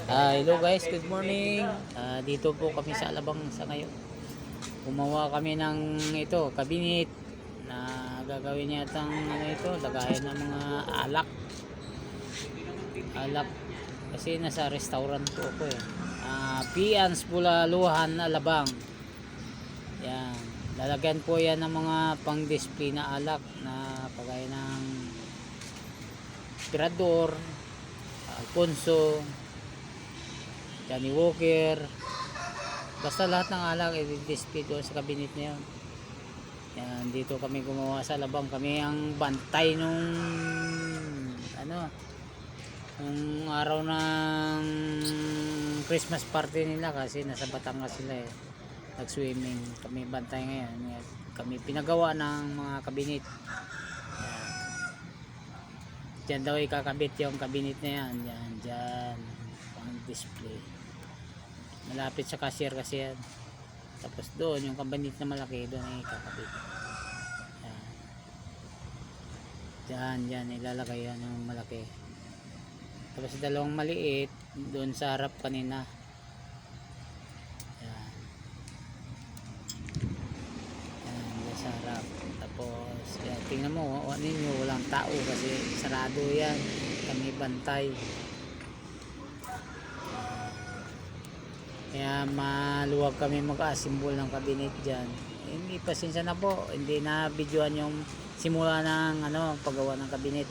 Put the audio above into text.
Hello guys, good morning. Dito po kami sa Alabang sa ngayon. Gumawa kami ng ito, cabinet na gagawin yatang ano ito, lagayan ng mga alak. Alak kasi nasa restaurant po ako eh. Pians Bulaluhan, Alabang. Yan. Lalagyan po yan ng mga pang-display na alak na kagaya ng Tirador, Alfonso, Johnny Walker, basta lahat ng alak i-display doon sa cabinet na yun. Yan, dito kami gumawa sa Alabang. Kami ang bantay nung ano, nung araw ng Christmas party nila kasi nasa Batangas sila eh. Nag-swimming. Kami bantay ngayon. Kami pinagawa ng mga cabinet. Yan. Diyan daw ikakabit yung cabinet na yan. Yan, dyan. Pang display. Malapit sa cashier kasi yan. Tapos doon yung cabinet na malaki, doon ay ikakabit. Yan. Dyan ilalagay yan yung malaki. Tapos dalawang maliit doon sa harap kanina. Yan. Yan, doon sa harap. Tapos yan, tingnan mo, ninyo walang tao kasi sarado yan. Kami bantay. Kaya maluwag kami mag-assemble ng cabinet dyan. Hindi, pasensya na po, hindi na videoan yung simula ng paggawa ng cabinet.